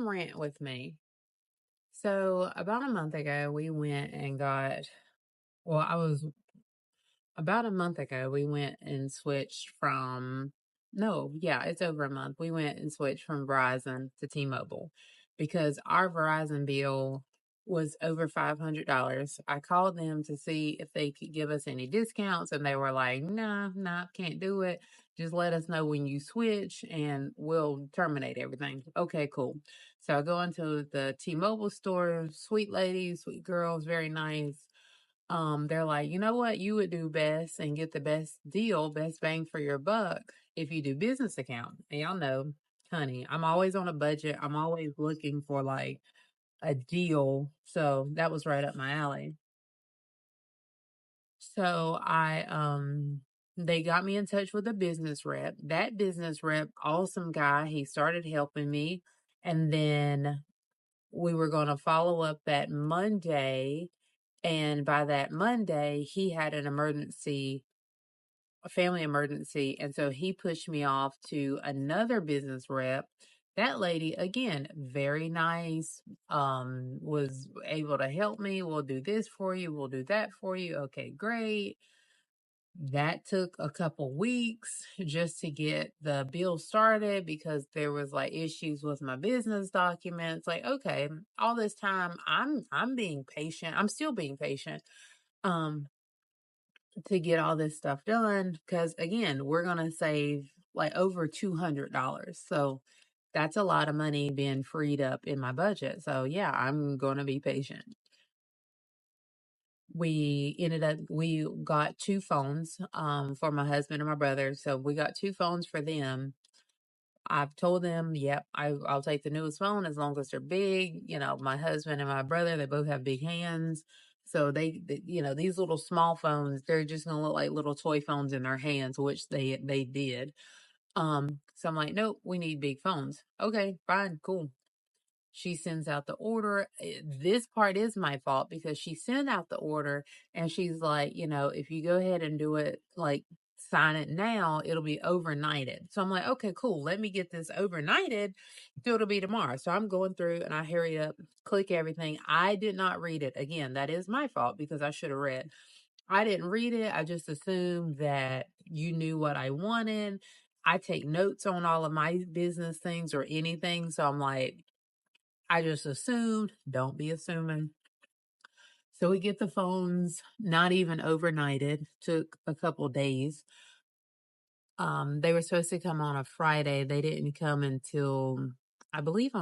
come rant with me. So about a month ago, we went and got, well, I was about a month ago, we went and switched from, no, yeah, it's over a month. We went and switched from Verizon to T-Mobile because our Verizon bill was over $500. I called them to see if they could give us any discounts, and they were like, nah, can't do it. Just let us know when you switch and we'll terminate everything. Okay, cool. So I go into the T-Mobile store, sweet ladies, sweet girls, very nice. They're like, you know what, you would do best and get the best deal, best bang for your buck if you do business account. And y'all know, honey, I'm always on a budget. I'm always looking for like a deal. So that was right up my alley. So they got me in touch with a business rep. That business rep, awesome guy. He started helping me. And then we were going to follow up that Monday. And by that Monday, he had an emergency, a family emergency. And so he pushed me off to another business rep. That lady, again, very nice, was able to help me. We'll do this for you. We'll do that for you. Okay, great. That took a couple weeks just to get the bill started because there was like issues with my business documents. Like, okay, all this time I'm being patient. I'm still being patient. Um, to get all this stuff done because again, we're gonna save like over $200. So that's a lot of money being freed up in my budget. So yeah, I'm gonna be patient. We got two phones for my husband and my brother. So we got two phones for them. I've told them, yep, I'll take the newest phone as long as they're big. You know, my husband and my brother, they both have big hands. So these little small phones, they're just gonna look like little toy phones in their hands, which they did. So I'm like, nope, we need big phones. Okay, fine, cool. She sends out the order. This part is my fault because she sent out the order and she's like, if you go ahead and do it, like sign it now, it'll be overnighted. So I'm like, okay, cool. Let me get this overnighted. So it'll be tomorrow. So I'm going through and I hurry up, click everything. I did not read it. Again, that is my fault because I should have read. I didn't read it. I just assumed that you knew what I wanted. I take notes on all of my business things or anything. So I'm like, I just assumed, don't be assuming. So we get the phones, not even overnighted, took a couple days. They were supposed to come on a Friday. They didn't come until, I believe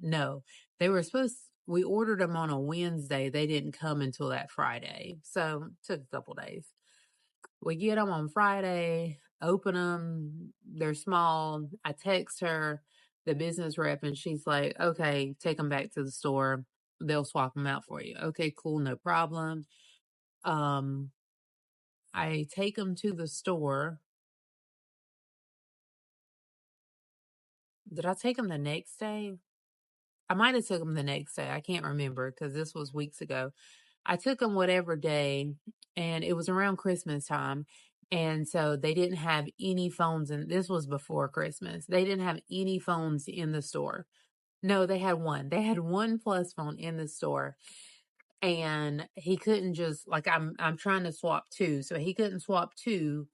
no, they were supposed, we ordered them on a Wednesday. They didn't come until that Friday. So it took a couple days. We get them on Friday, open them. They're small. I text her, the business rep, and she's like, okay, take them back to the store. They'll swap them out for you. Okay, cool. No problem. Um, I take them to the store. Did I take them the next day? I might have took them the next day. I can't remember because this was weeks ago. I took them whatever day, and it was around Christmas time. And so they didn't have any phones, and this was before Christmas. They didn't have any phones in the store. No, they had one. They had one plus phone in the store. And he couldn't just like I'm trying to swap two. So he couldn't swap two.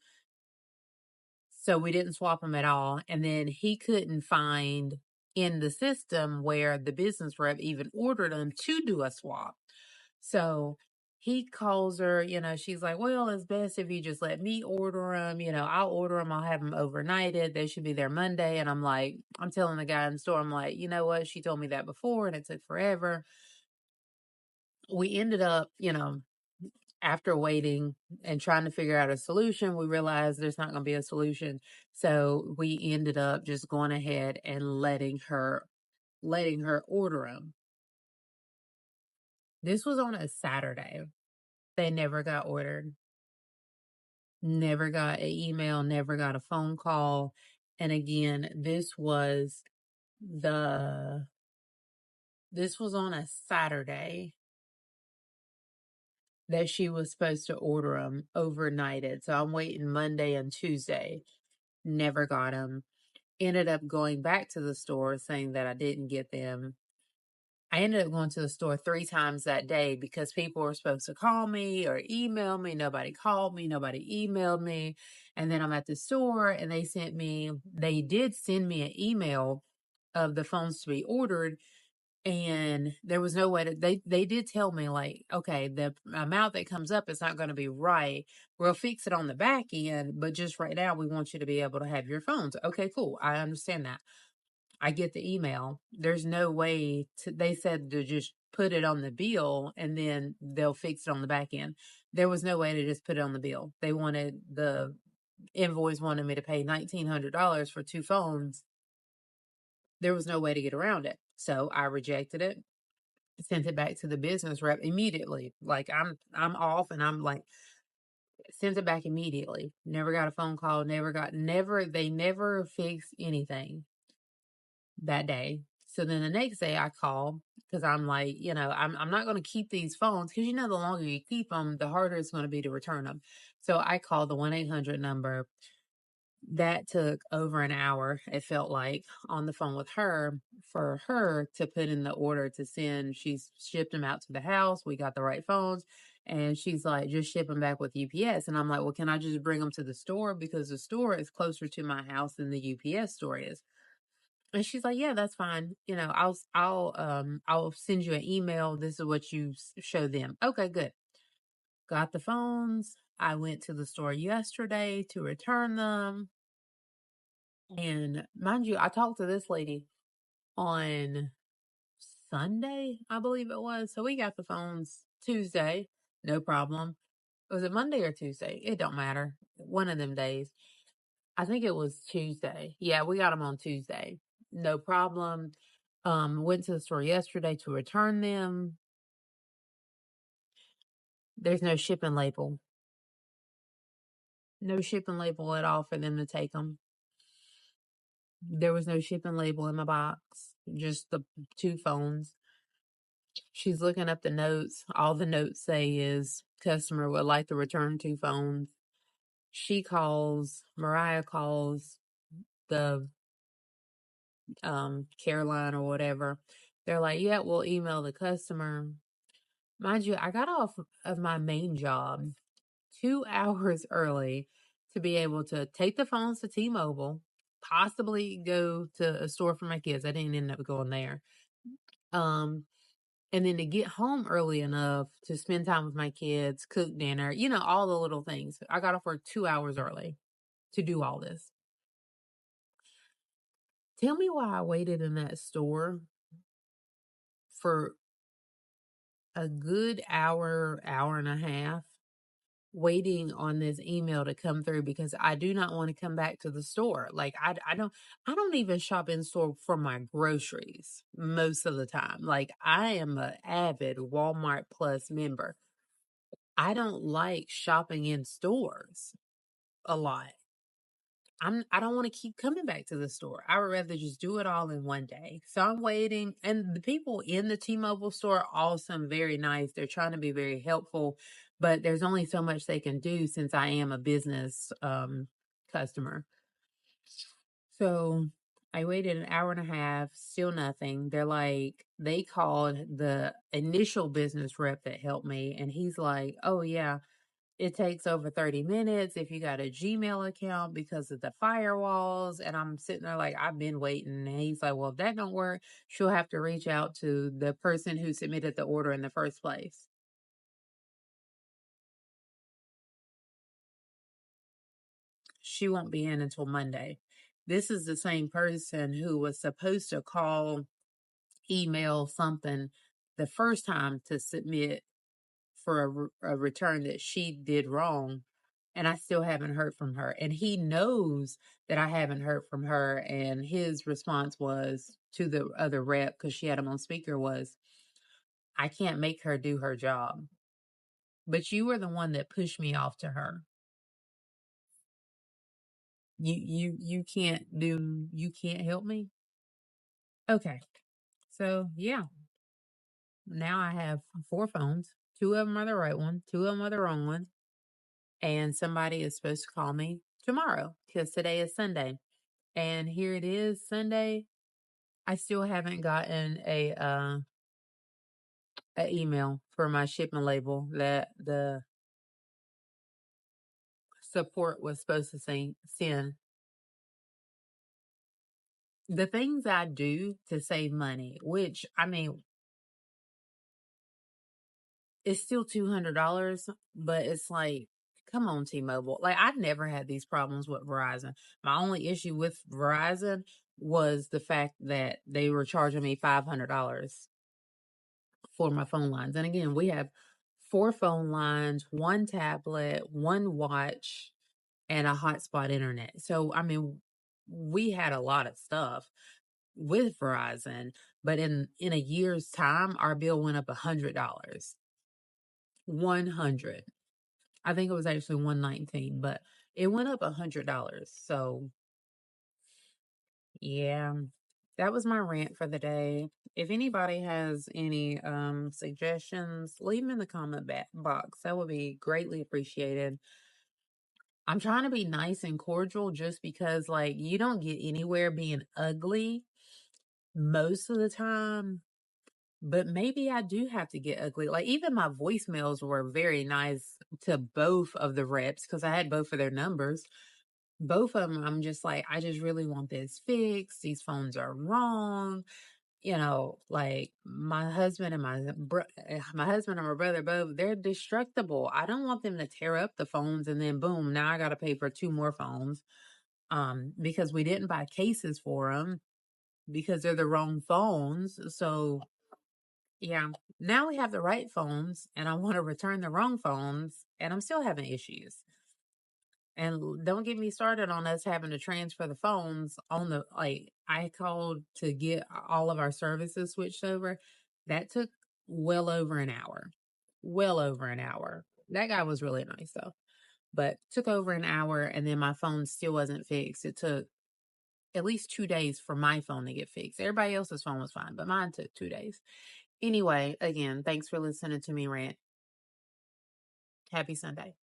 So we didn't swap them at all. And then he couldn't find in the system where the business rep even ordered them to do a swap. So he calls her, she's like, well, it's best if you just let me order them. I'll order them. I'll have them overnighted. They should be there Monday. And I'm like, I'm telling the guy in the store, I'm like, you know what? She told me that before and it took forever. We ended up, after waiting and trying to figure out a solution, we realized there's not going to be a solution. So we ended up just going ahead and letting her order them. This was on a Saturday. They never got ordered. Never got an email, never got a phone call. And again, this was on a Saturday that she was supposed to order them overnighted. So I'm waiting Monday and Tuesday. Never got them. ended up going back to the store saying that I didn't get them. I ended up going to the store 3 times that day because people were supposed to call me or email me. Nobody called me, nobody emailed me. And then I'm at the store and they did send me an email of the phones to be ordered, and there was no way to they did tell me, like, okay, the amount that comes up is not going to be right. We'll fix it on the back end, but just right now we want you to be able to have your phones. Okay, cool. I understand that. I get the email. There's no way to, they said to just put it on the bill and then they'll fix it on the back end. There was no way to just put it on the bill. They wanted the invoice wanted me to pay $1,900 for 2 phones. There was no way to get around it. So I rejected it, sent it back to the business rep immediately. Like I'm off and I'm like, sent it back immediately. Never got a phone call, they never fixed anything that day. So then the next day I call because I'm like, I'm not going to keep these phones because the longer you keep them, the harder it's going to be to return them. So I called the 1-800 number. That took over an hour, it felt like, on the phone with her for her to put in the order to send. She's shipped them out to the house. We got the right phones. And she's like, just ship them back with UPS. And I'm like, well, can I just bring them to the store? Because the store is closer to my house than the UPS store is. And she's like, yeah, that's fine. I'll send you an email. This is what you show them. Okay, good. Got the phones. I went to the store yesterday to return them. And mind you, I talked to this lady on Sunday, I believe it was. So we got the phones Tuesday, no problem. Was it Monday or Tuesday? It don't matter. One of them days. I think it was Tuesday. Yeah, we got them on Tuesday. No problem. Went to the store yesterday to return them. There's no shipping label. No shipping label at all for them to take them. There was no shipping label in my box. Just the 2 phones. She's looking up the notes. All the notes say is customer would like to return 2 phones. Mariah calls the Caroline or whatever. They're like, yeah, we'll email the customer. Mind you, I got off of my main job 2 hours early to be able to take the phones to T-Mobile, possibly go to a store for my kids. I didn't end up going there. And then to get home early enough to spend time with my kids, cook dinner, all the little things. I got off work 2 hours early to do all this. Tell me why I waited in that store for a good hour, hour and a half, waiting on this email to come through because I do not want to come back to the store. Like I don't even shop in store for my groceries most of the time. Like I am an avid Walmart Plus member. I don't like shopping in stores a lot. I don't want to keep coming back to the store. I would rather just do it all in one day. So I'm waiting, and the people in the T-Mobile store are awesome, very nice. They're trying to be very helpful, but there's only so much they can do since I am a business customer. So I waited an hour and a half, still nothing. They called the initial business rep that helped me, and he's like, oh, yeah, it takes over 30 minutes if you got a Gmail account because of the firewalls. And I'm sitting there like, I've been waiting. And he's like, well, if that don't work, she'll have to reach out to the person who submitted the order in the first place. She won't be in until Monday. This is the same person who was supposed to call, email something the first time to submit for a return that she did wrong, and I still haven't heard from her. And he knows that I haven't heard from her. And his response was to the other rep, because she had him on speaker, was, I can't make her do her job. But you were the one that pushed me off to her. You can't help me? Okay. So yeah. Now I have 4 phones. 2 of them are the right one, 2 of them are the wrong ones. And somebody is supposed to call me tomorrow because today is Sunday. And here it is, Sunday. I still haven't gotten a email for my shipping label that the support was supposed to send. The things I do to save money, which I mean, it's still $200, but it's like, come on, T-Mobile. Like, I've never had these problems with Verizon. My only issue with Verizon was the fact that they were charging me $500 for my phone lines. And again, we have 4 phone lines, 1 tablet, 1 watch, and a hotspot internet. So, I mean, we had a lot of stuff with Verizon, but in a year's time, our bill went up $100. 100. I think it was actually 119, but it went up $100. So, yeah, that was my rant for the day. If anybody has any suggestions, leave them in the comment box. That would be greatly appreciated. I'm trying to be nice and cordial just because, like, you don't get anywhere being ugly most of the time. But maybe I do have to get ugly. Like, even my voicemails were very nice to both of the reps because I had both of their numbers. Both of them, I'm just like, I just really want this fixed. These phones are wrong. You know, like my husband and my husband and my brother both, they're destructible. I don't want them to tear up the phones and then boom, now I got to pay for 2 more phones. Because we didn't buy cases for them because they're the wrong phones. So yeah, now we have the right phones and I want to return the wrong phones and I'm still having issues. And don't get me started on us having to transfer the phones on the, like, I called to get all of our services switched over. That took well over an hour. Well over an hour. That guy was really nice though, but took over an hour and then my phone still wasn't fixed. It took at least 2 days for my phone to get fixed. Everybody else's phone was fine, but mine took 2 days. Anyway, again, thanks for listening to me rant. Happy Sunday.